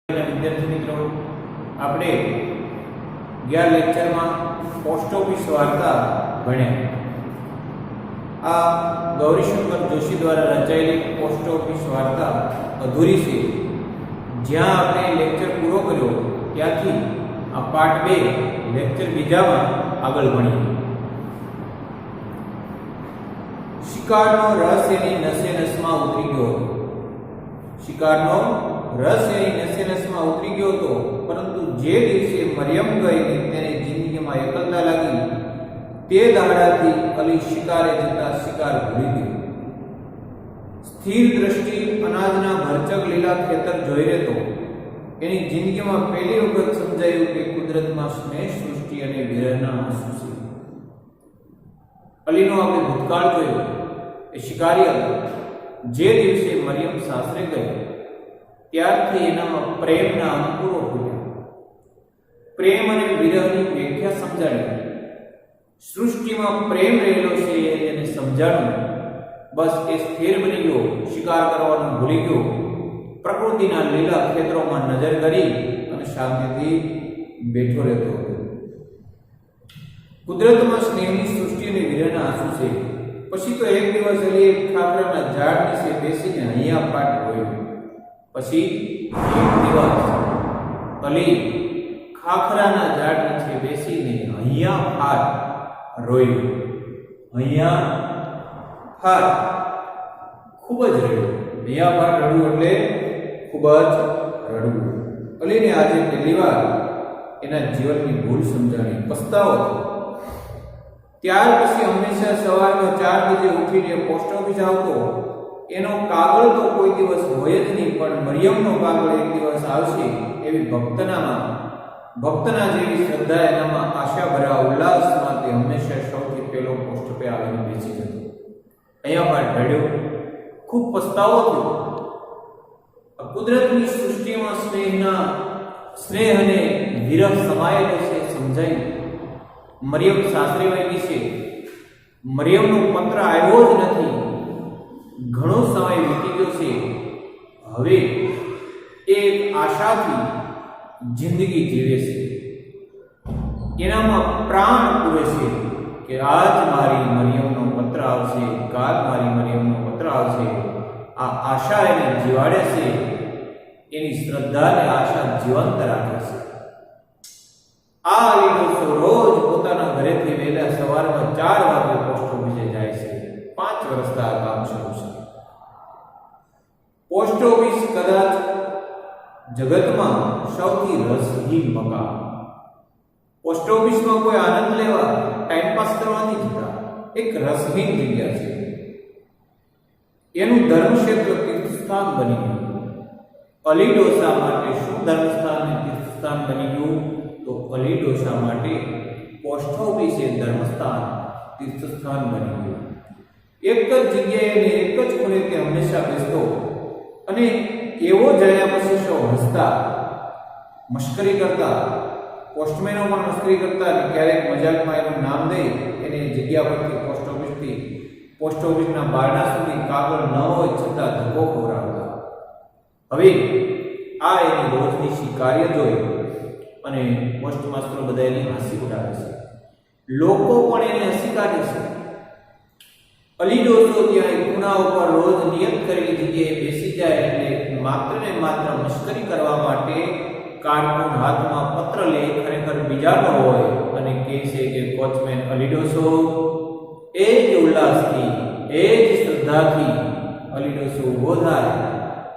વિદ્યાર્થી મિત્રો, આપણે ગયા લેક્ચરમાં પોસ્ટ ઓફિસ વાર્તા ભણ્યા. આ ગૌરીશંકર જોશી દ્વારા રચાયેલી પોસ્ટ ઓફિસ વાર્તા અધૂરી છે. જ્યાં આપણે લેક્ચર પૂરો કર્યો ત્યાંથી આ પાર્ટ 2 લેક્ચર બીજામાં આગળ ભણીએ. શિકારનો રસ એની નસે નસમાં ઉતરી ગયો હતો. શિકારનો રસ એની નસે નસમાં ઉતરી ગયો હતો, પરંતુ જે દિવસે મરિયમ ગઈ ને તેને જિંદગીમાં એકલતા લાગી, તે દાડાથી અલી શિકારે જતા શિકાર ભૂલી ગયો. સ્થિર દ્રષ્ટિ અનાજના ભરચક લીલા ખેતર જોઈ રહેતો. એની જિંદગીમાં પહેલી વખત સમજાયું કે કુદરતમાં સ્નેહ, સૃષ્ટિ અને વિરહના આંસુ છે. અલીનો આપણે ભૂતકાળ જોયો. એ શિકારી હતો. જે દિવસે મરિયમ સાસરે ગઈ ત્યારથી એનામાં પ્રેમના અંકુરો ફૂટ્યા. પ્રેમ અને વિરહની વ્યાખ્યા સમજાડી. સૃષ્ટિમાં પ્રેમ રહેલો છે એને સમજાડ્યું. બસ એ સ્થિર બની ગયો. શિકાર કરવાનું ભૂલી ગયો. પ્રકૃતિના લીલા ખેતરોમાં નજર કરી અને શાંતિથી બેઠો રહેતો હતો. કુદરતમાં સ્નેહની, સૃષ્ટિ અને વિરહના આંસુ છે. પછી તો એક દિવસ અલીએ ખાખરાના ઝાડ નીચે બેસીને હૈયા ફાટ રોયું. પછી એક દિવસ અલી ખાખરાના ઝાડ નીચે બેસીને હૈયા ફાટ રોયું. હૈયા ફાટ ખૂબ જ રડ્યું. હૈયા ફાટ રડવું એટલે ખૂબ જ રડવું. અલીને આજે પહેલી વાર એના જીવનની ભૂલ સમજાણી. પસ્તાવો હતો. ત્યાર પછી હંમેશા સવારમાં 4 વાગે ઉઠીને પોસ્ટ ઓફિસ આવતો. એનો કાગળ તો કોઈ દિવસ હોય જ નહીં, પણ મરિયમનો કાગળ એક દિવસ આવશે એવી ભક્તના જેવી શ્રદ્ધા એનામાં, આશા ભરા ઉલ્લાસમાં તે હંમેશા સૌથી પહેલો પોસ્ટ પે આવીને બેસી જતો. અહીંયા પણ રડ્યો. ખૂબ પસ્તાવો થયો. કુદરતની સૃષ્ટિમાં સ્નેહ અને વિરહ સમાયેલો છે સમજાયું. મરિયમ સાસરે વહી ગઈ છે. મરિયમનો પત્ર આવ્યો જ નથી. ઘણો સમય વીતી ગયો છે. હવે એક આશાથી જિંદગી જીવે છે. એનામાં પ્રાણ પૂરે છે કે આજ મારી મરિયમનો પત્ર આવશે, કાલ મારી મરિયમનો પત્ર આવશે. આ આશા એને જીવાડે છે. એની શ્રદ્ધા અને આશા જીવંત રાખે છે. આ અલીનો રોજ પોતાના ઘરેથી વહેલા સવારમાં 4 વાગે પોસ્ટ ઓફિસે જાય છે. 5 વર્ષથી આ કામ શરૂ છે. પોસ્ટ ઓફિસ કદાચ જગતમાં સૌથી રસહીન મકાન. પોસ્ટ ઓફિસમાં કોઈ આનંદ લેવા, ટાઈમપાસ કરવા નથી જતા. એક રસહીન જગ્યા છે. એનું ધર્મક્ષેત્ર તીર્થસ્થાન બની ગયું. અલી ડોસા માટે શું ધર્મસ્થાન અને તીર્થસ્થાન બની ગયું? તો અલી ડોસા માટે પોસ્ટ ઓફિસ એ ધર્મસ્થાન, તીર્થસ્થાન બની ગયું. એક જ જગ્યાએ ને એક જ ખૂણે તે હંમેશા બેસતો અને એવો જયા પછી સૌ હસતા, મશ્કરી કરતા. પોસ્ટમેનો પણ મશ્કરી કરતા અને ક્યારેક મજાકમાં એનું નામ દઈ એને જગ્યા પરથી પોસ્ટ ઓફિસના બારણા સુધી કાગળ ન હોય છતાં ધક્કો ખવડાવતા. હવે આ એની રોજની કાર્ય જોઈ અને પોસ્ટ માસ્ટરો બધા એની હસી ઉડાવે છે. લોકો પણ એને હસી કાઢે છે. અલી ડોસો ત્યાં એક ખૂણા ઉપર રોજ નિયત કરેલી જગ્યાએ બેસી જાય એટલે માત્ર ને માત્ર મશ્કરી કરવા માટે કાર્ટૂન હાથમાં પત્ર લે, ખરેખર બીજાનો હોય, અને કહે છે કે વોચમેન અલી ડોસો. એ જ ઉલ્લાસથી, એ જ શ્રદ્ધાથી અલી ડોસો ઊભો થાય,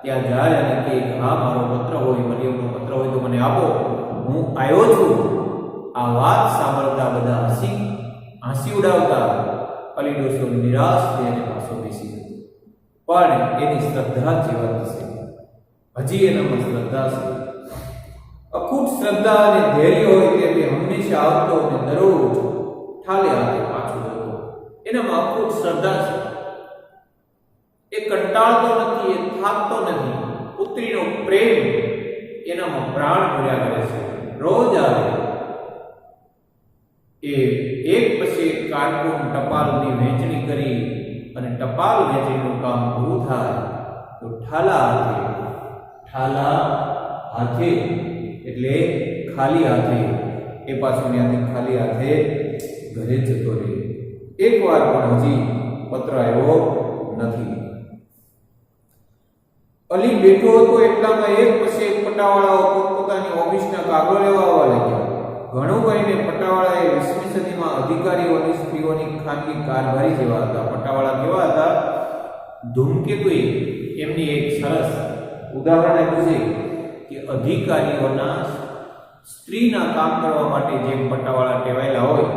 ત્યાં જાય અને કે હા મારો પત્ર હોય, મરિયમનો પત્ર હોય તો મને આપો, હું આવ્યો છું. આ વાત સાંભળતા બધા હસી ઉડાવતા. અલી ડોસો નિરાશ થઈને પાછો બેસી ગયો. પણ એની શ્રદ્ધા જીવંત છે. હજી એનામાં શ્રદ્ધા છે. અખૂટ શ્રદ્ધા અને ધૈર્ય હોય તે હંમેશા આવતો અને દરરોજ ઠાલે હાથે પાછો જતો. એનામાં અખૂટ શ્રદ્ધા છે. એ કંટાળતો નથી, એ થાકતો નથી. પુત્રીનો પ્રેમ એનામાં પ્રાણ ભર્યા કરે છે. રોજ આવે. એ એક પછી એક કાર્ટૂન ટપાલની વહેંચણી કરી અને ટપાલ વહેંચણીનું કામ પૂરું થાય તો ઠાલા હાથે એટલે ખાલી હાથે, એ પાછો ત્યાંથી ખાલી હાથે ઘરે જતો રહે. એકવાર પણ હજી પત્ર આવ્યો નથી. અલી બેઠો હતો એટલામાં એક પછી એક પટાવાળાઓ પોતપોતાની ઓફિસના કાગળો લેવા આવવા લાગ્યા. ઘણું કહીને પટાવાળાએ 20મી સદીમાં અધિકારીઓની સ્ત્રીઓની ખાનગી કારભારી જેવા હતા. પટાવાળા કેવા હતા? ધૂમકેતુએ એમની એક સરસ ઉદાહરણ આપ્યું છે કે અધિકારીઓના સ્ત્રીના કામ કરવા માટે જેમ પટાવાળા ટેવાયેલા હોય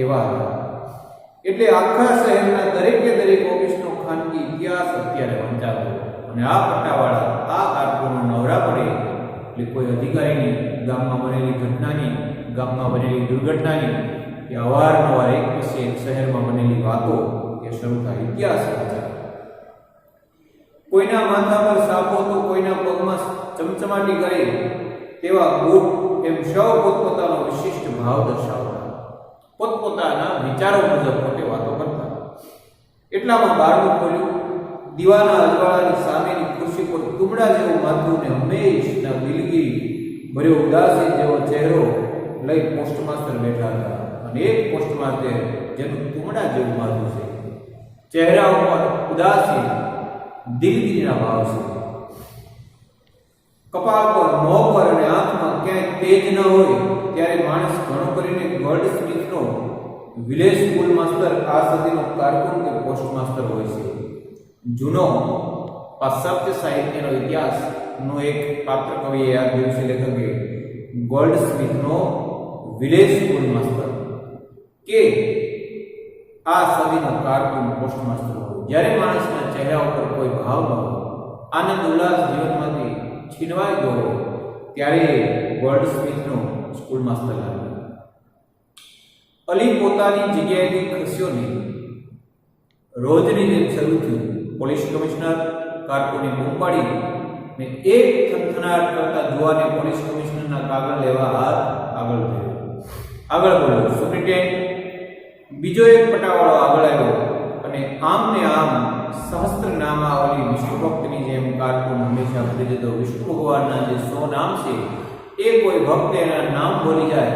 એવા હતા. એટલે આખા શહેરના દરેકે દરેક ઓફિસનો ખાનગી ઇતિહાસ અત્યારે વંચાતો. અને આ પટ્ટાવાળા આ કારકુનો નવરા પડે એટલે કોઈ અધિકારીની ગામમાં બનેલી ઘટનાની, ગામમાં બનેલી દુર્ઘટનાની કે અવારનવાર એક પછી એક શહેરમાં બનેલી વાતો એ શરૂ થાય, ઇતિહાસ વંચાતો. કોઈના માથા પર સાપો તો કોઈના પગમાં ચમચમાટી કરે તેવા ગોપ એમ સૌ પોતપોતાનો વિશિષ્ટ ભાવ દર્શાવતા, પોતપોતાના વિચારો મુજબ પોતે વાતો કરતા. એટલામાં બારણું ખોલ્યું. દીવાના અજવાળાની સામેની ખુરશી પર તુમડા જેવું માથું ને હંમેશના દિલગીરી ભર્યો ઉદાસી જેવો ચહેરો લઈ પોસ્ટમાસ્ટર બેઠા હતા. અને એક પોસ્ટમાસ્ટર જેનું તુમડા જેવું માથું છે, ચહેરા ઉપર ઉદાસી દિલગીરીના ભાવ છે. કપાળ પર, મોં પર અને આંખમાં ક્યાંય તેજ ન હોય ત્યારે માણસ ઘણો કરીને ગોલ્ડ સ્મિથનો વિલેજ સ્કૂલ માસ્ટર આ સદીનો કારકુન કે પોસ્ટમાસ્ટર હોય છે. જૂનો પાશ્ચાત્ય સાહિત્યનો ઇતિહાસનો એક પાત્ર કવિએ યાદ કર્યું છે, લેખકે ગોલ્ડ સ્મિથનો વિલેજ સ્કૂલ માસ્ટર કે આ સદીનો કારકુન પોસ્ટમાસ્ટર હોય. જ્યારે માણસના ચહેરા ઉપર કોઈ ભાવ ન હોય, આનંદ ઉલ્લાસ જીવનમાંથી છીનવાઈ ગયો હોય ત્યારે ગોલ્ડ સ્મિથનો સ્કૂલ માસ્ટર લાગે. અલી પોતાની જગ્યાએથી ખસ્યો નહીં. રોજની જેમ શરૂ થયું. પોલીસ કમિશનર કારકુની બૂમ પાડી ને એક થનથનાટ કરતા જુવાને પોલીસ કમિશનરના કાગળ લેવા હાથ આગળ થયો. આગળ બોલ્યો, સુપ્રિન્ટેન્ડન્ટ. બીજો એક પટાવાળો આગળ આવ્યો અને આમ ને આમ સહસ્ત્ર નામાવલી વિષ્ણુ ભક્તની જેમ કારકુન હંમેશા ભૂલી જતો. વિષ્ણુ ભગવાનના જે 100 નામ છે એ કોઈ ભક્ત એના નામ બોલી જાય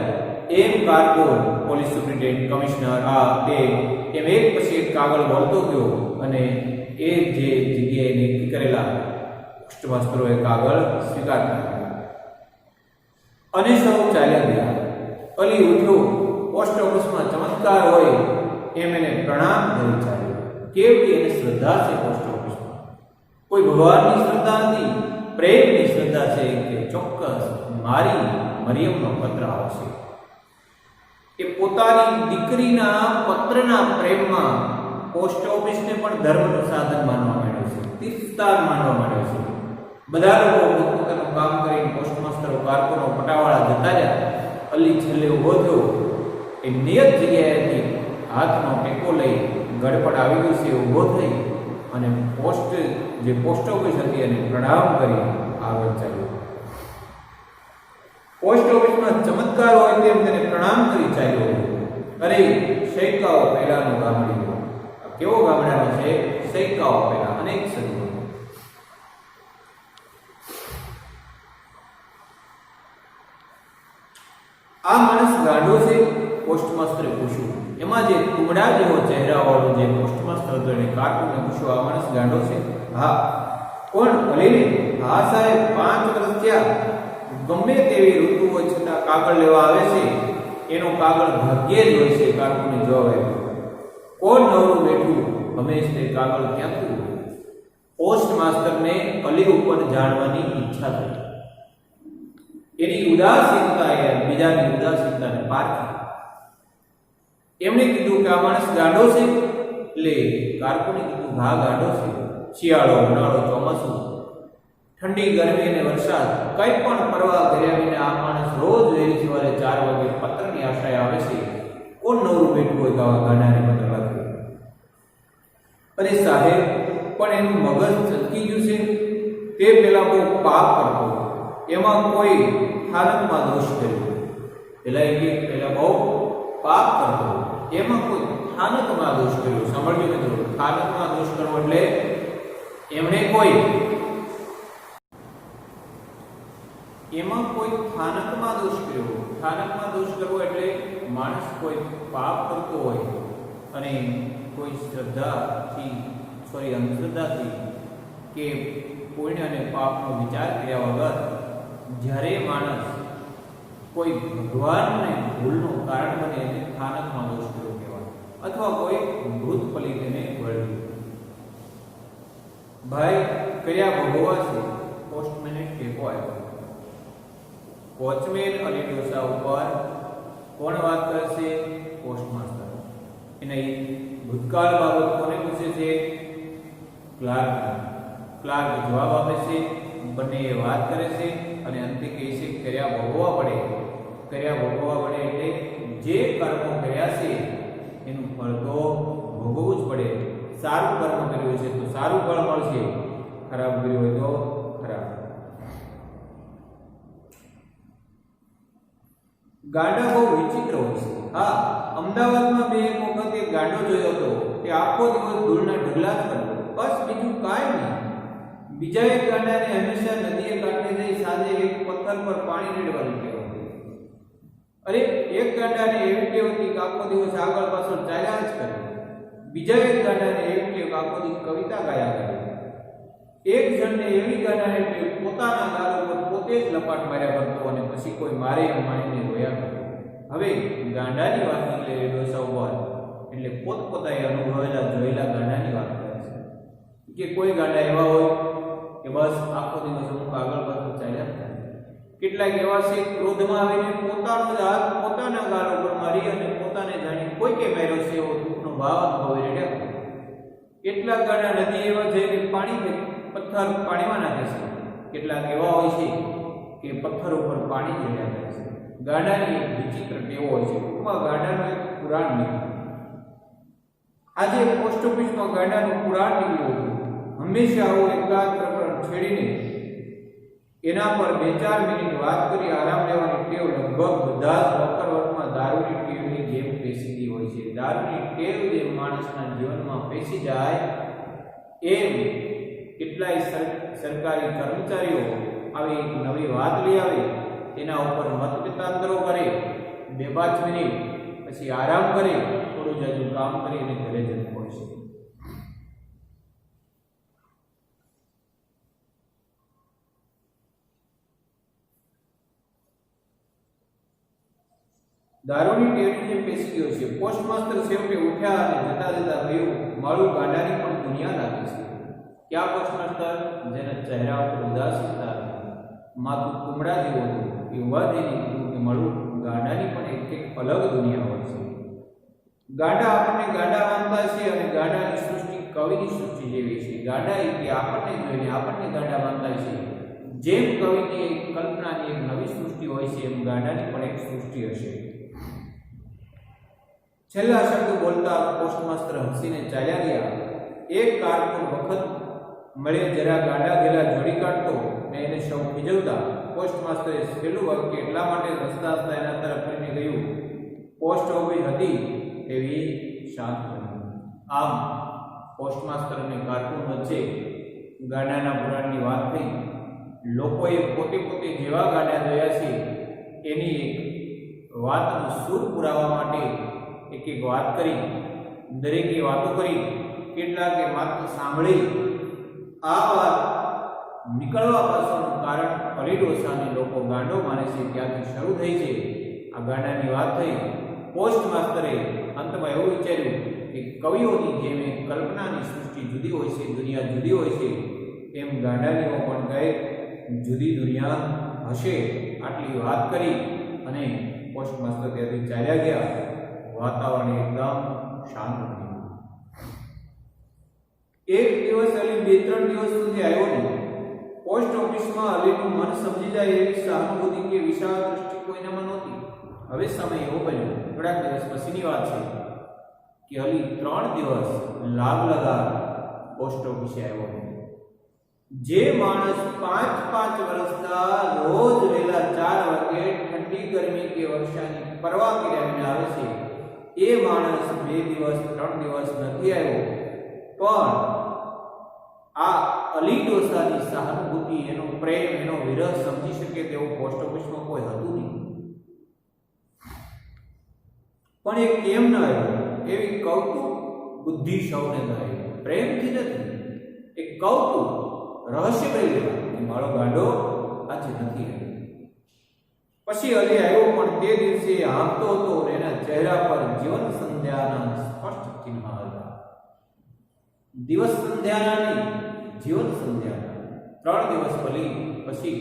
એમ કારકુન, પોલીસ સુપ્રિન્ટેન્ડન્ટ, કમિશનર, આ તે એમ એક પછી એક કાગળ બોલતો ગયો અને એ જે જગ્યાએ નક્કી કરેલા પોસ્ટમાસ્ટરોએ કાગળ સ્વીકારતા અને સૌ ચાલ્યા ગયા. અલી ઉઠ્યો. પોસ્ટ ઓફિસમાં ચમત્કાર હોય એમ એને પ્રણામ કરી ચાલ્યો. કેવડી એને શ્રદ્ધા છે પોસ્ટ ઓફિસમાં. કોઈ ભગવાનની શ્રદ્ધા નથી, પ્રેમની શ્રદ્ધા છે કે ચોક્કસ મારી મરિયમનો પત્ર આવશે. એ પોતાની દીકરીના પત્રના પ્રેમમાં પોસ્ટ ઓફિસને પણ ધર્મનું સાધન માનવા માંડ્યો છે, તીર્થસ્થાન માનવા માંડ્યો છે. બધા લોકો પોતપોતાનું કામ કરીને પોસ્ટમાસ્ટરો, કારકુનો, પટાવાળા જતા રહ્યા. અલી છેલ્લે ઊભો થયો. એ નિયત જગ્યાએથી હાથનો ટેકો લઈ ગડપડ આવી ગયું છે, ઊભો થઈ અને પોસ્ટ ઓફિસ હતી એને પ્રણામ કરી આગળ ચાલ્યો. પોસ્ટ ઓફિસમાં ચમત્કાર હોય તેમ તેને પ્રણામ કરી ચાલ્યો. અરે શૈકાઓ પહેલાનો ગામડીનો. કેવો ગામડાનો છે? શૈકાઓ પહેલા, અનેક સદીઓ. આ માણસ ગાંડો છે? પોસ્ટમાસ્ટરે પૂછ્યું. એમાં જે કુમડા જેવો ચહેરાવાળો જે પોસ્ટમાસ્ટર હતો એને કારકુને પૂછ્યું, આ માણસ ગાંડો છે? હા. કોણ? ભલે. હા સાહેબ, 5 વર્ષ થયા. ગમે તેવી ઋતુ હોય છતાં કાગળ લેવા આવે છે. એનો કાગળ ભાગ્યે જ હોય છે. કારકુને જવાબ આપ્યો. કોણ નવરું બેઠું? હંમેશ તે કાગળ ક્યાંથી? પોસ્ટમાસ્ટરને અલી ઉપર જાણવાની ઈચ્છા થઈ. એની ઉદાસીનતાએ બીજાની ઉદાસીનતાને પારખી. એમણે કીધું કે આ માણસ ગાંડો છે? એટલે કારકુને કીધું, હા ગાંડો છે. શિયાળો, ઉનાળો, ચોમાસું, ઠંડી, ગરમી અને વરસાદ કંઈ પણ પરવા કર્યા વિના આ માણસ રોજ વહેલી સવારે 4 વાગે પત્રની આશાએ આવે છે. કોણ નવરું બેઠું હોય તો આવા ગાંડાને પત્ર લખે? અને સાહેબ, પણ એનું મગજ ચટકી ગયું છે. તે પેલા બહુ પાપ કરતો, એમાં કોઈ હાલતમાં દોષ કર્યો. પેલા બહુ પાપ કરતો, એમાં કોઈ સ્થાનકમાં દોષ કર્યો. સાંભળજો મિત્રો, સ્થાનકમાં દોષ કરવો એટલે એમણે કોઈ એમાં કોઈ સ્થાનકમાં દોષ કર્યો. સ્થાનકમાં દોષ કરવો એટલે માણસ કોઈ પાપ કરતો હોય અને કોઈ અંધશ્રદ્ધાથી કે પુણ્ય અને પાપનો વિચાર કર્યા વગર જ્યારે માણસ કોઈ ભગવાનને ભૂલનું કારણ બને એને સ્થાનકમાં દોષ કર્યો કહેવાય. અથવા કોઈ ભૂત પલિતને વળ્યું. ભાઈ કર્યા ભોગવવા છે. પોસ્ટમેને ટેકો આપ્યો. વોચમેન અલી ડોસા ઉપર કોણ વાત કરે છે? પોસ્ટમાસ્ટર. એને ભૂતકાળ બાબત કોને પૂછે છે? ક્લાર્ક. ક્લાર્ક જવાબ આપે છે. બંને વાત કરે છે અને અંતે કહે છે કર્યા ભોગવવા પડે. કર્યા ભોગવવા પડે એટલે જે કર્મો કર્યા છે એનું ફળ તો ભોગવવું જ પડે. સારું કર્મ કર્યું છે તો સારું ફળ મળશે, ખરાબ કર્યું હોય તો ખરાબ. ગાંડા બહુ વિચિત્ર હોય છે. હા, અમદાવાદમાં બે એક વખત એક ગાંડો જોયો હતો. તે આખો દિવસ ધૂળના ઢગલા જ કરતો, બસ બીજું કાંઈ નહીં. બીજા એક ગાંડાને હંમેશા નદીએ કાંઠે જઈ સાંજે એક પથ્થર પર પાણી રેડવાની ટેવ હતી. અરે એક ગાંડાને એવી ટેવ હતી કે આખો દિવસ આગળ પાછળ ચાલ્યા જ કરે. બીજા એક ગાંડાને એવી ટેવ આખો દિવસ કવિતા ગાયા કરે. એક જણને એવી ગાંડાને ટેવ પોતાના ગાલ ઉપર પોતે જ લપાટ માર્યા કરતો અને પછી કોઈ મારે એમ માનીને રોયા કરતો. હવે ગાંડાની વાત નીકળે ડોસા ઉપર એટલે પોતપોતાએ અનુભવેલા જોયેલા ગાંડાની વાત કરે છે કે કોઈ ગાંડા એવા હોય કે બસ આખો દિવસ અમુક આગળ પાછળ ચાલ્યા કરે. કેટલાક એવા છે ક્રોધમાં આવીને પોતાનો જ હાથ પોતાના ગાલ ઉપર મારી અને પોતાને જાણી કોઈ કે માર્યો છે એવો દુઃખનો ભાવ અનુભવે રહ્યા કરે. કેટલાક ગાંડા નદી એવા જઈને પથ્થર પાણીમાં નાખે છે. કેટલાક એવા હોય છે કે પથ્થર ઉપર પાણી જોડ્યા કરે છે. ગાંડાની એક વિચિત્ર ટેવો હોય છે. ટૂંકમાં ગાંડાનું એક પુરાણ નીકળ્યું. આજે પોસ્ટ ઓફિસમાં ગાંડાનું પુરાણ નીકળ્યું હતું. હંમેશા આવું એકાદ પ્રકરણ છેડીને એના પર 2-4 મિનિટ વાત કરી આરામ લેવાની ટેવ લગભગ બધા જ લોકર વર્ગમાં દારૂની ટેવની જેમ પેશીદી હોય છે. દારૂની ટેવ જેમ માણસના જીવનમાં પેશી જાય એમ કેટલાય સરકારી કર્મચારીઓ આવી એક નવી વાત લઈ આવે, તેના ઉપર મતપેતાંતરો કરે, 2-5 મિનિટ પછી આરામ કરે, થોડું જાજુ કામ કરી અને ઘરે જતું હોય છે. દારૂની ટેવની જેમ પેશી ગયો છે. પોસ્ટમાસ્ટર છેવટે ઉઠ્યા અને જતા જતા કહ્યું, મારું ગાંડાની પણ દુનિયા લાગે છે. ક્યાં પોસ્ટમાસ્ટર? જેના ચહેરા ઉપર ઉદાસીનતા હતી, માથું કુમડા જેવું હતું. એ ઉભા થઈને કીધું કે મારું ગાંડાની પણ એક અલગ દુનિયા હોય છે. ગાંડા આપણને ગાંડા માનતા છે અને ગાંડાની સૃષ્ટિ કવિની સૃષ્ટિ જેવી છે. ગાંડા એટલે આપણને જોઈને આપણને ગાંડા માનતા છે. જેમ કવિની એક કલ્પનાની એક નવી સૃષ્ટિ હોય છે એમ ગાંડાની પણ એક સૃષ્ટિ હશે. છેલ્લા શબ્દ બોલતા પોસ્ટમાસ્ટર હસીને ચાલ્યા ગયા. એક કારકુન વખત મળે જરા ગાંડા ગેલા જોડી કાઢતો ને એને સૌ ખીજવતા. પોસ્ટમાસ્ટરે છેલ્લું વાક્ય એટલા માટે રસ્તા હસતા એના તરફ ફરીને કહ્યું, પોસ્ટ ઓફિસ હતી એવી શાંત બની. આમ પોસ્ટમાસ્ટર અને કારકુન વચ્ચે ગાંડાના પુરાણની વાત થઈ. લોકોએ પોતે પોતે જેવા ગાંડા જોયા છે એની એક વાતનો સૂર પુરાવા માટે એક એક વાત કરી. દરેકે વાતો કરી. કેટલાકે માત્ર સાંભળી. આ વાત નીકળવા પાછળનું કારણ અલી ડોસાને લોકો ગાંડો માને છે ત્યાંથી શરૂ થઈ છે. આ ગાંડાની વાત થઈ. પોસ્ટમાસ્ટરે અંતમાં એવું વિચાર્યું કે કવિઓની જેમ કલ્પનાની સૃષ્ટિ જુદી હોય છે, દુનિયા જુદી હોય છે, એમ ગાંડાનીઓ પણ કંઈક જુદી દુનિયા હશે. આટલી વાત કરી અને પોસ્ટમાસ્ટર ત્યાંથી ચાલ્યા ગયા. વાતાવરણ એકદમ શાંત બન્યું. એક દિવસ અલી 2-3 દિવસ સુધી આવ્યો નહીં. પોસ્ટ ઓફિસમાં અલીનું મન સમજી જાય એવી સહાનુભૂતિ કે વિશાળ દૃષ્ટિ કોઈનામાં નહોતી. હવે સમય એવો બન્યો, થોડાક દિવસ પછીની વાત છે કે અલી 3 દિવસ લાગ લગા પોસ્ટ ઓફિસે આવ્યો નહીં. જે માણસ 5-5 વર્ષના રોજ વહેલા 4 વાગે ઠંડી ગરમી કે વર્ષાની પરવા કર્યા વિના આવે છે, એ માણસ 2 દિવસ 3 દિવસ નથી આવ્યો પણ આ અલી ડોસાની સહાનુભૂતિ, એનો પ્રેમ, એનો વિરહ સમજી શકે તેવું પોસ્ટ ઓફિસમાં કોઈ હતું નહીં. પણ એ કેમ ન આવ્યો? એવી કૌતુક બુદ્ધિ સૌને થાય, પ્રેમથી નથી, એ કૌતુક રહસ્ય કરી લેવા કે મારો ગાંડો આજે નથી આવ્યો. પછી અલી આવ્યો, પણ તે દિવસે હાંફતો હતો. એના ચહેરા પર જીવન સંધ્યાના સ્પષ્ટ ચિહ્ન હતા. દિવસ સંધ્યાના નહીં, જીવન સંધ્યાના. 3 દિવસ પછી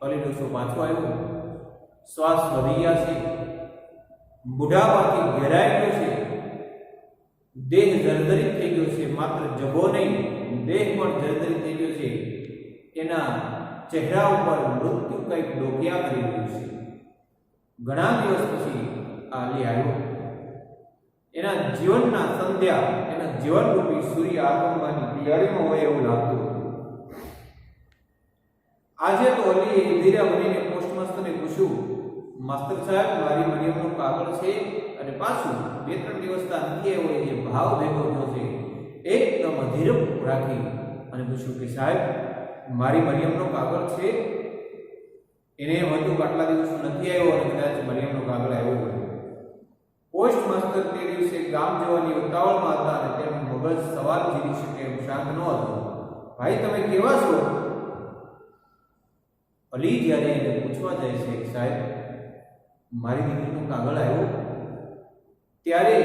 અલી ડોસો પાછો આવ્યો. શ્વાસ વધી ગયા છે, બુઢાપાથી ઘેરાઈ ગયો છે, દેહ જર્જરિત થઈ ગયો છે. માત્ર જભો નહીં, દેહ પણ જર્જરિત થઈ ગયો છે. એના ચહેરા ઉપર મૃત્યુ કંઈક ડોકિયા કરી રહ્યું છે. ઘણા દિવસ પછી અલી આવ્યો. એના જીવનના સંધ્યા, એના જીવનરૂપી સૂર્ય આગમવાની તૈયારીમાં હોય એવું લાગતું હતું. આજે તો અલીએ ધીરે બનીને પોસ્ટમાસ્ટરને પૂછ્યું, માસ્તર સાહેબ, મારી મરિયમનો કાગળ છે અને પાછું 2-3 દિવસના નથી આવ્યો. જે ભાવ ભેગો થયો છે એકદમ અધીર રાખી અને પૂછ્યું કે સાહેબ, મારી મરિયમનો કાગળ છે? એને એમ હતું કે આટલા દિવસો નથી આવ્યો અને કદાચ મરિયમનો કાગળ આવ્યો હોય. પોસ્ટ માસ્ટર તે દિવસે ગામ જવાની ઉતાવળમાં હતા અને તેમનું મગજ સવાલ જીવી શકે એમ શાંત ન હતું. ભાઈ, તમે કેવા છો? અલી જ્યારે એને પૂછવા જાય છે, સાહેબ, મારી દીકરીનો કાગળ આવ્યો, ત્યારે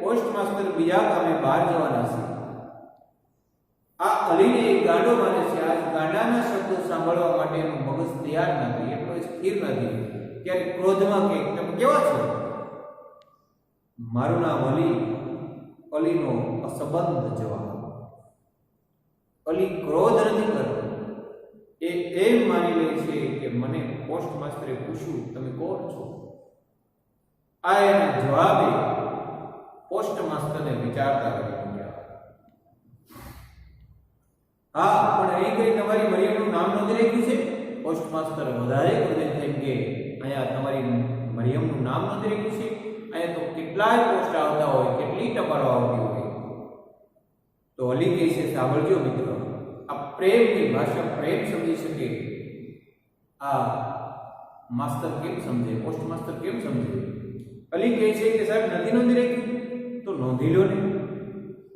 પોસ્ટ માસ્ટર બીજા કામે બહાર જવાના છે. આ અલીને એક ગાંડો માને છે. આ ગાંડાના શબ્દો સાંભળવા માટે એનું મગજ તૈયાર નથી, એટલો સ્થિર નથી. ત્યારે ક્રોધમાં કે તમે કેવા છો? મારું નામ અલી. અલીનો અસંબંધ જવાબ. અલી ક્રોધ નથી કરતો, એ એમ માની લે છે કે મને પોસ્ટ માસ્ટરે પૂછ્યું તમે કોણ છો. આ એના જવાબે પોસ્ટ માસ્ટરને વિચારતા કરી મૂક્યા. હા, પણ અહીં કઈ તમારી મરિયમનું નામ નથી લખ્યું છે? પોસ્ટ માસ્ટર વધારે ક્રોધિત થઈ કે અહીંયા તમારી મરિયમનું નામ નથી લખ્યું છે? અહીંયા તો કેટલાય પોસ્ટ આવતા હોય, કેટલી ટપાલો આવતી હોય. તો અલી કહે છે, સાંભળજો મિત્રો, આ પ્રેમની ભાષા પ્રેમ સમજી શકે આ માસ્ટર કેમ સમજે, પોસ્ટ માસ્ટર કેમ સમજે? અલી કહે છે કે સાહેબ, નથી નોંધી રાખ્યું તો નોંધી લો ને.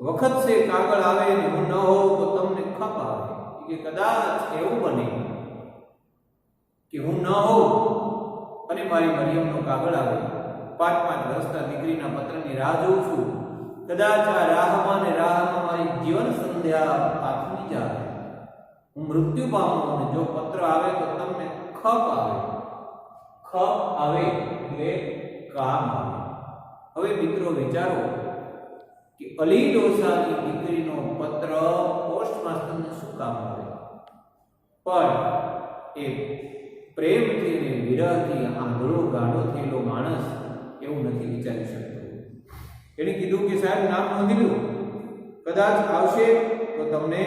વખત છે કાગળ આવે ને હું ન હોઉં તો તમને ખપ આવે. કે કદાચ એવું બને કે હું ન હોઉં અને મારી મરિયમનો કાગળ આવે. 5-5 વર્ષના દીકરીના પત્રની રાહ જોઉં છું. કદાચ આ રાહમાં ને રાહમાં મારી જીવન સંધ્યા આથમી જાય, હું મૃત્યુ પામું અને જો પત્ર આવે તો તમને ખપ આવે. ખપ આવે એટલે કામ આવે. હવે મિત્રો વિચારો કે અલી ડોસાની દીકરીનો પત્ર પોસ્ટ માસ્ટરને શું કામ આવે? પણ એ પ્રેમથી અને વિરહથી આંધળો ગાંડો થયેલો માણસ એવું નથી વિચારી શકતો. એને કીધું કે સાહેબ, નામ નોંધી લો, કદાચ આવશે તો તમને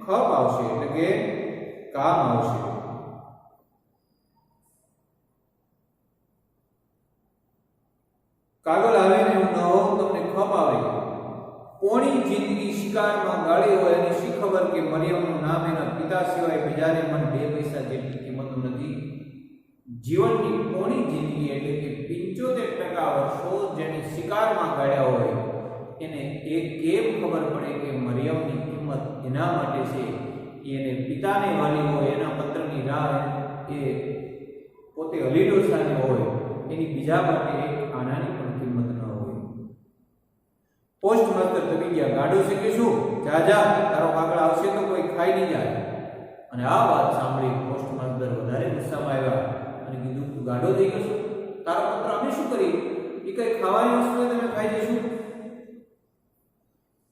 ખપ આવશે એટલે કે કામ આવશે. કાગળ આવે ને એવું ન હોવ તમને ખપ આવે. કોની જિંદગી શિકારમાં ગાળી હોય અને શી ખબર કે મરિયમનું નામ એના પિતા સિવાય બીજાને મન 2 પૈસા જેટલી કિંમત નથી. જીવનની કોની જિંદગી એટલે કે 75% વર્ષો જેને શિકારમાં ગાળ્યા હોય એને એ કેમ ખબર પડે કે મરિયમની કિંમત એના માટે છે? એને પિતાને વાલી હોય, એના પત્રની રાહ એ પોતે અલી ડોસાને હોય, એની બીજા માટે એક આનાની પણ કિંમત ન હોય. પોસ્ટ માસ્ટર તબી ગયા, ગાડો છે કે શું? જા જા, તારો કાગળ આવશે તો કોઈ ખાઈ નહીં જાય. અને આ વાત સાંભળી પોસ્ટ માસ્ટર વધારે ગુસ્સામાં આવ્યા અને કીધું, તું ગાડો થઈ ગયો છો? તારો પત્ર અમે શું કરી? એ કઈ ખાવાની વસ્તુ તમે ખાઈ જઈશું?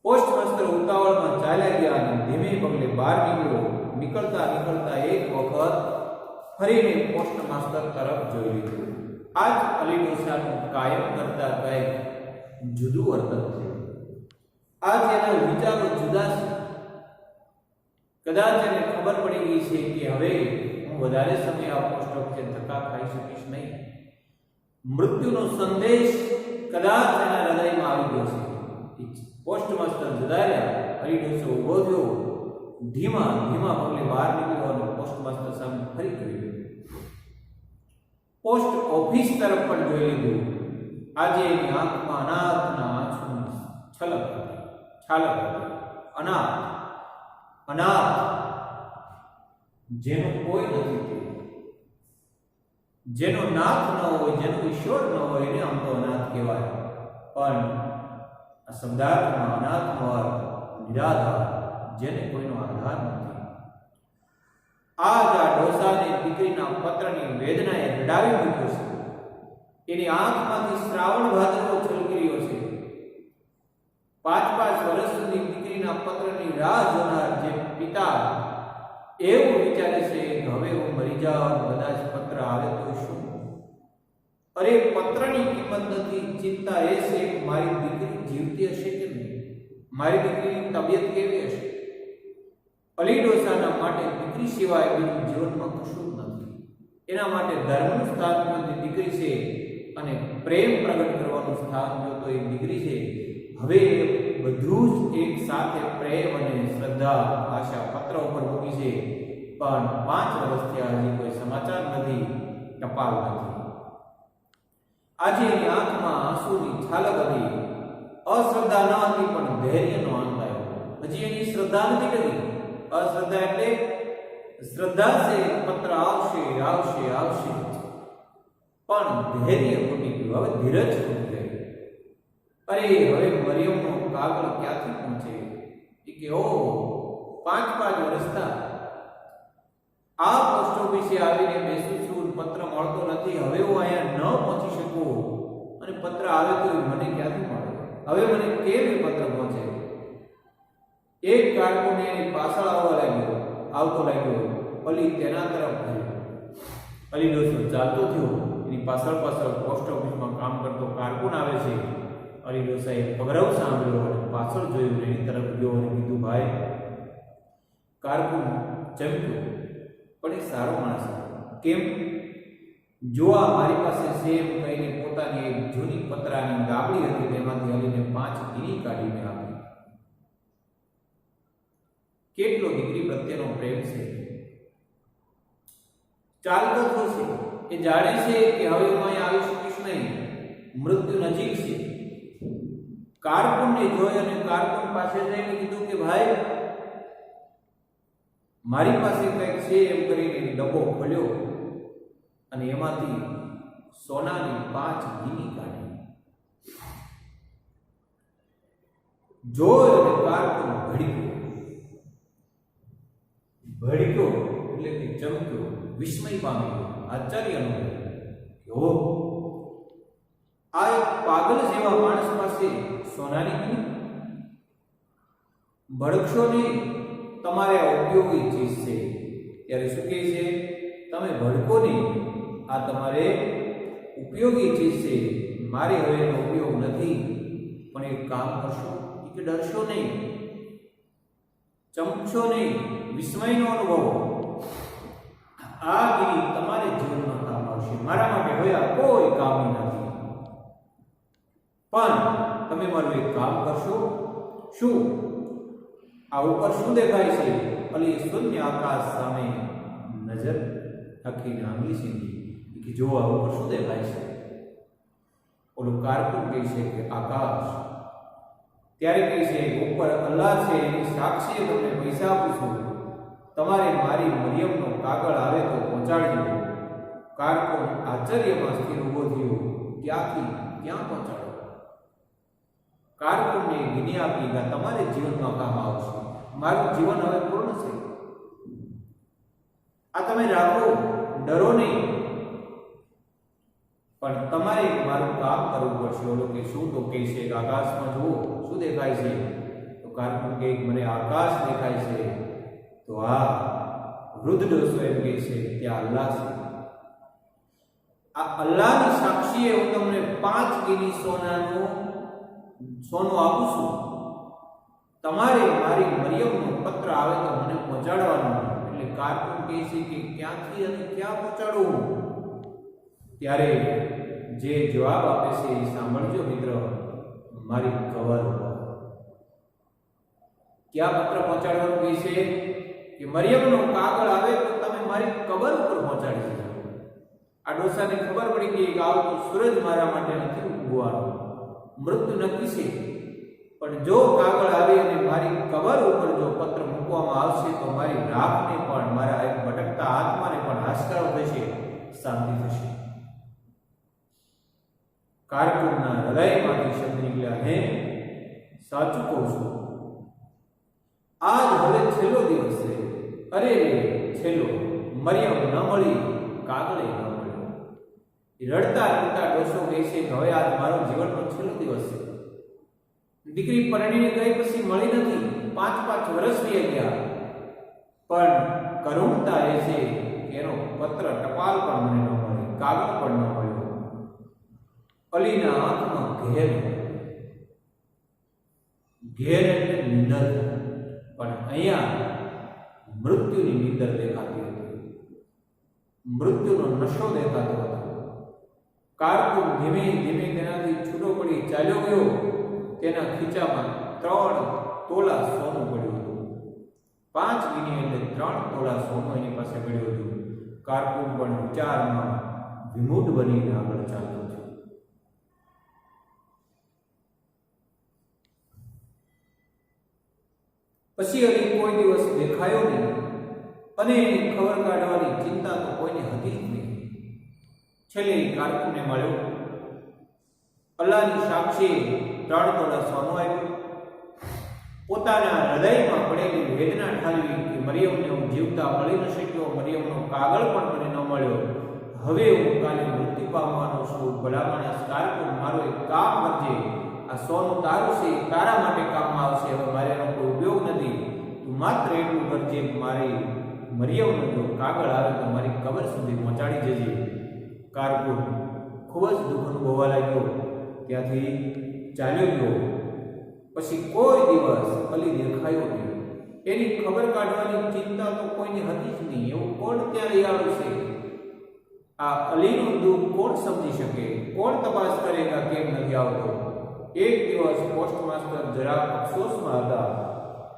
પોસ્ટ માસ્ટર ઉતાવળમાં ચાલ્યા ગયા અને ધીમે પગલે બહાર નીકળ્યો. નીકળતા એક વખત ફરીને પોસ્ટ માસ્ટર તરફ જોઈ લીધું. આજ અલી ડોસાનું કાયમ કરતા કંઈક જુદું વર્તન છે. આજ એના વિચારો જુદા છે. કદાચ એને ખબર પડી ગઈ છે કે હવે હું વધારે સમય આ પોસ્ટ ઓફિસે ધક્કા ખાઈ શકીશ નહીં. મૃત્યુનો સંદેશ કદાચ એના હૃદયમાં આવી ગયો છે. પોસ્ટ માસ્ટર જતા રહ્યા. અલી ડોસો ઊભો થયો ધીમા ધીમા પગલે બહાર નીકળ્યો અને પોસ્ટ માસ્ટર સામે ફરી જોયું. પોસ્ટ ઓફિસ તરફ પણ જોઈ લીધું. આજે એની આંખમાં અનાથના આંસુની છલક હતી, છાલક હતી. અનાથ, અનાથ જેનું કોઈ નથી તે, જેનો નાથ ન હોય, જેનો ઈશ્વર ન હોય, એને આમ તો અનાથ કહેવાય. પણ આ શબ્દાર્થમાં અનાથનો અર્થ નિરાધાર, જેને કોઈનો આધાર નથી. આજ આ ડોસાને દીકરીના પત્રની વેદનાએ રડાવી મૂક્યો છે. એની આંખમાંથી શ્રાવણ ભાદરવો છલકી રહ્યો છે. 5-5 વર્ષ સુધી દીકરીના પત્રની રાહ જોનાર જે પિતા એવું વિચારે છે કે હવે હું મરી જાઉં, કદાચ પત્ર આવે તો શું? અરે પત્રની કિંમત નથી, ચિંતા એ છે કે મારી દીકરી જીવતી હશે કે નહીં, મારી દીકરીની તબિયત કેવી હશે. અલી ડોસાના માટે દીકરી સિવાય બીજું જીવનમાં કશું જ નથી. એના માટે ધર્મનું સ્થાન જો દીકરી છે અને પ્રેમ પ્રગટ કરવાનું સ્થાન જો તો એ દીકરી છે. હવે બધું જ એક સાથે પ્રેમ અને શ્રદ્ધા આશા પત્ર ઉપર મૂકી છે. પણ 5 વર્ષથી હજી કોઈ સમાચાર નથી, ટપાલ નથી. આજે એની આંખમાં આંસુની છાલક હતી. અશ્રદ્ધા ન હતી પણ ધૈર્યનો અંત આવ્યો. હજી એની શ્રદ્ધા નથી કરી. અશ્રદ્ધા એટલે શ્રદ્ધા છે પત્ર આવશે આવશે આવશે, પણ ધૈર્ય ખૂટી ગયું. હવે ધીરજ ખૂટી ગઈ. અરે હવે મરિયમનો કાગળ ક્યાંથી પહોંચે? એ કે ઓ 5-5 વર્ષના આ પોસ્ટ ઓફિસે આવીને બેસું છું, પત્ર મળતો નથી. હવે હું અહીંયા ન પહોંચી શકું અને પત્ર આવે તો મને ક્યાંથી મળે? હવે મને કેમ એ પત્ર પહોંચે? એક કારકુન એની પાછળ આવતો લાગ્યો. અલી તેના તરફ થયો. અલી ડોસો ચાલતો થયો. એની પાછળ પોસ્ટ ઓફિસમાં કામ કરતો કારકુન આવે છે. અલી ડોસાએ પગરવ સાંભળ્યો અને પાછળ જોયું, એની તરફ ગયો અને કીધું, ભાઈ. કારકુન ચમક્યો, પણ એ સારો માણસ હતો. કેમ? જો આ મારી પાસે છે એમ કહીને પોતાની એક જૂની પતરાની ગાબડી હતી, તેમાંથી અલીને 5 ગીની કાઢીને આપી. કેટલો દીકરી પ્રત્યેનો પ્રેમ છે! ચાલતો થશે. એ જાણે છે કે હવે હું અહીં આવી શકીશ નહીં, મૃત્યુ નજીક છે. કારકુનને જોઈ અને કારકુન પાસે જઈને કીધું કે ભાઈ, મારી પાસે કંઈક છે એમ કરીને ડબ્બો ખોલ્યો અને એમાંથી સોનાની 5 ગીની કાઢી. જોઈ અને કારકુન ભડક્યો એટલે કે ચમક્યો, વિસ્મય પામ્યો, આશ્ચર્ય અનુભવ્યું. ઓહ, આ એક પાગલ જેવા માણસ પાસે સોનાની ગીની? ભડકશો નહીં, તમારે ઉપયોગી ચીજ છે. ત્યારે શું કહે છે? તમે ભડકો નહીં, આ તમારે ઉપયોગી ચીજ છે. મારે હવે એનો ઉપયોગ નથી, પણ એક કામ કરશો કે ડરશો નહીં, ચમકશો નહીં, વિસ્મયનો અનુભવ. આ ગીરી તમારે જીવનમાં કામ આવશે. મારા માટે હવે આ કોઈ કામની નથી, પણ તમે મારું એક કામ કરશો. શું? આ ઉપર શું દેખાય છે? અલી શૂન્ય આકાશ સામે નજર રાખીને આંગળી સીધી કે જો આ ઉપર શું દેખાય છે? ઓલું કારકુન કહે છે કે આકાશ. ત્યારે કહે છે ઉપર અલ્લાહ છે, એની સાક્ષીએ તમને પૈસા આપું છું, તમારે મારી મરિયમનો કાગળ આવે તો પહોંચાડજો. કારકુન આશ્ચર્યમાં સ્થિર ઊભો થયો. ક્યાંથી ક્યાં પહોંચાડો? કારકુનને ગીની આપી કે તમારે જીવનમાં કામ આવશે. મારું જીવન હવે પૂર્ણ છે, આ તમે રાખો, ડરો નહીં, પણ તમારે મારું કામ કરવું પડશે. ઓલો કે શું? તો કહે છે કે આકાશમાં જુઓ શું દેખાય છે? તો કારકુન કે મને આકાશ દેખાય છે. તો આ વૃદ્ધ ડોસો એમ કહે છે ત્યાં અલ્લાહ છે. આ અલ્લાહની સાક્ષીએ હું તમને 5 ગીની સોનું આપું છું. તમારે મારી મરિયમનો પત્ર આવે તો મને પહોંચાડવાનો. એટલે કારકુન કહે છે કે ક્યાંથી અને ક્યાં પહોંચાડવું? ત્યારે જે જવાબ આપે છે એ સાંભળજો મિત્ર, મારી કવર. ક્યાં પત્ર પહોંચાડવાનું કહે છે કે મરિયમનો કાગળ આવે તો તમે મારી કબર ઉપર પહોંચાડી દેજો. આ ડોસાને ખબર પડી કે એક આવતો સૂરજ મારા માટે નથી ઉગવાનો, મૃત્યુ નક્કી છે, પણ જો કાગળ આવે અને મારી કબર ઉપર જો પત્ર મૂકવામાં આવશે તો મારી રાખને પણ, મારા એક ભટકતા આત્માને પણ આશરો થશે, શાંતિ થશે. કાર્કુનના હૃદયમાંથી શબ્દ નીકળ્યા, હે સાચું કહું છું, આજ હવે છેલ્લો દિવસ છે. અરે રે છેલ્લો, મરિયમ ન મળી, કાગળે ન મળ્યો. રડતા રડતા ડોસો કહે છે કે હવે આજ મારો જીવનનો છેલ્લો દિવસ છે. દીકરી પરણીને ગઈ પછી મળી નથી, 5 વર્ષ થઈ ગયા, પણ કરુણતા એ છે કે એનો પત્ર ટપાલ પણ મને ન મળ્યો, કાગળ પણ ન મળ્યો. અલીના આંખમાં ઘેર એટલે નિંદર, પણ અહીંયા મૃત્યુની નિંદર દેખાતી હતી, મૃત્યુનો નશો દેખાતો હતો. કાર્કુન ધીમે ધીમે તેનાથી છૂટો પડી ચાલ્યો ગયો. તેના ખીચામાં 3 તોલા સોનું પડ્યું હતું. 5 ગીની એટલે 3 તોલા સોનું એની પાસે પડ્યું હતું. કાર્કુન પણ વિચારમાં વિમૂઢ બનીને આગળ ચાલતો હતો. પછી અલી કોઈ દિવસ દેખાયો નહીં અને એની ખબર કાઢવાની ચિંતા તો કોઈને હતી જ નહીં. છેલ્લે કાર્કુનને મળ્યો. અલ્લાહની સાક્ષી 3 તોલા સોનું આપ્યું. પોતાના હૃદયમાં પડેલી વેદના ઠાલવી કે મરિયમને હું જીવતા મળી ન શક્યો, મરિયમનો કાગળ પણ મને ન મળ્યો, હવે હું કાલે મૃત્યુ પામવાનો છું. ભલા માણસ કાર્કુન, મારો એક કામ કરજે, આ સોનું તારું છે, તારા માટે કામમાં આવશે, હવે મારે એનો કોઈ ઉપયોગ નથી. તું માત્ર એટલું કરજે, મારી મરિયમનો જો કાગળ આવે તો મારી કબર સુધી પહોંચાડી જજે. કાર્કુન ખૂબ જ દુઃખ અનુભવવા લાગ્યો, ત્યાંથી ચાલ્યો ગયો. પછી કોઈ દિવસ અલી દેખાયો નહીં. એની ખબર કાઢવાની ચિંતા તો કોઈને હતી જ નહીં. એવું કોણ ત્યાં લઈ આવ્યું છે? આ અલીનું દુઃખ કોણ સમજી શકે? કોણ તપાસ કરેગા કેમ નથી આવતો? એક દિવસ પોસ્ટ માસ્ટર જરાક અફસોસમાં હતા.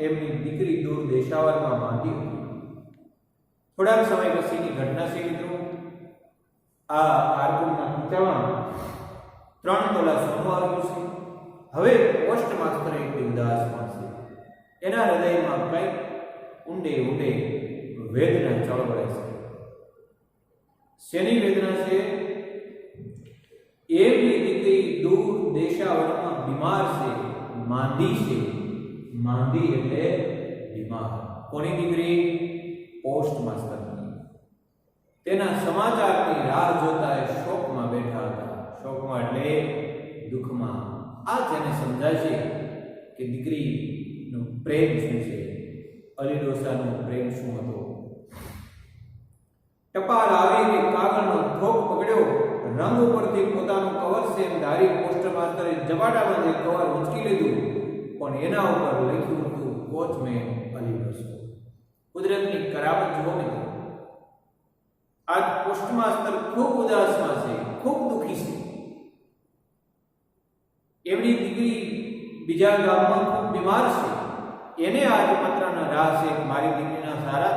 એમની દીકરી દૂર દેશાવરમાં માંદી હતી. થોડાક સમય પછીની ઘટના છે મિત્રો. આ કાર્કુનના ખીચામાં 3 તોલા સોનું આવ્યું છે. હવે પોસ્ટ માસ્ટર એક ઉદાસમાં છે. એના હૃદયમાં કંઈક ઊંડે ઊંડે વેદના ચળવળે છે. શેની વેદના છે? એમની દીકરી દૂર દેશાવરમાં બીમાર છે, માંદી છે. માંદી એટલે બીમાર. કોની દીકરી? પોસ્ટ માસ્ટરની. તેના સમાચારની રાહ જોતા એ શોકમાં બેઠા હતા. શોકમાં એટલે દુઃખમાં. આ તેને સમજાય છે કે દીકરીનો પ્રેમ શું છે, અલી ડોસાનો પ્રેમ શું હતો. ટપાલ આવી કે કાગળનો થોક પકડ્યો, રંગ ઉપરથી પોતાનું કવર છે એમ ધારી પોસ્ટ માસ્ટરે જબાટામાં જે કવર ઉંચકી લીધું, પણ એના ઉપર લખ્યું હતું વોચમેન અલી ડોસો. કુદરતની કરામત જુઓ મિત્રો. આજ પોસ્ટ માસ્ટર ખૂબ ઉદાસમાં છે, ખૂબ દુઃખી છે. એમની દીકરી બીજા ગામમાં ખૂબ બીમાર છે. એને આજ પત્રના રાહ છે કે મારી દીકરીના સારા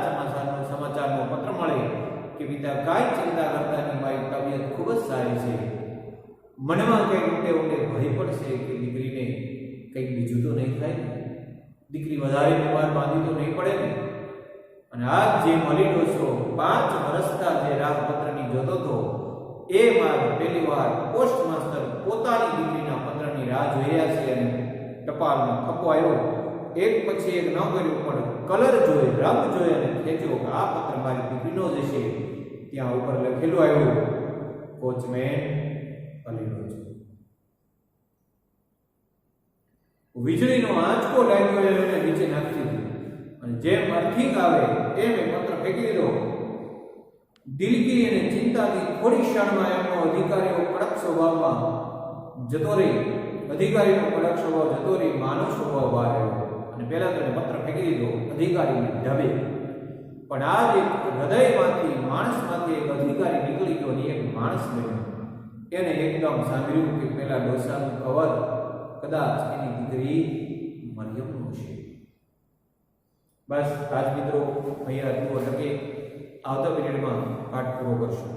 સમાચારનો પત્ર મળે કે પિતા કાંઈ ચિંતા કરતા નહીં, મારી તબિયત ખૂબ જ સારી છે. મનમાં કંઈક ઊંડે ઊંડે ભય પડશે કે દીકરીને કંઈક બીજું તો નહીં થાય ને, દીકરી વધારે બીમાર બાંધી તો નહીં પડે ને. અને આજ જે અલી ડોસો 5 વર્ષથી જે રાહપત્રની જોતો હતો, એ માર્ગ પહેલી વાર પોસ્ટ માસ્ટર પોતાની દીકરીના પત્રની રાહ જોઈ રહ્યા છે. અને ટપાલનો થપ્પો આવ્યો. એક પછી એક ન કર્યું, પણ કલર જોઈ, રંગ જોઈ અને ખેંચ્યો કે આ પત્ર મારી દીકરીનો જ છે. ત્યાં ઉપર લખેલું આવ્યું, વોચમેન અલી ડોસો. વીજળીનો આંચકો લાગ્યો એને નીચે નાખી દીધું, અને જેમ અર્થિંગ આવે એમ એ પત્ર ફેંકી દીધો. દિલગીરી અને ચિંતાથી થોડી ક્ષણમાં એમનો અધિકારીનો કડક સ્વભાવમાં જતો રહી. અધિકારીનો કડક સ્વભાવ જતો રહી, માનવ સ્વભાવ બહાર આવ્યો. અને પહેલા તેને પત્ર ફેંકી દીધો અધિકારીને ઢબે. પણ આ એક હૃદયમાંથી, માણસમાંથી એક અધિકારી નીકળી ગયો અને એક માણસ બન્યો. એને એકદમ સાંભળ્યું કે પેલા ડોસાનું કવર કદાચ એની દીકરી મરિયમનું છે. બસ આજ મિત્રો અહીંયા હતું એટલે કે આવતા પીરિયડમાં પાઠ પૂરો કરશું.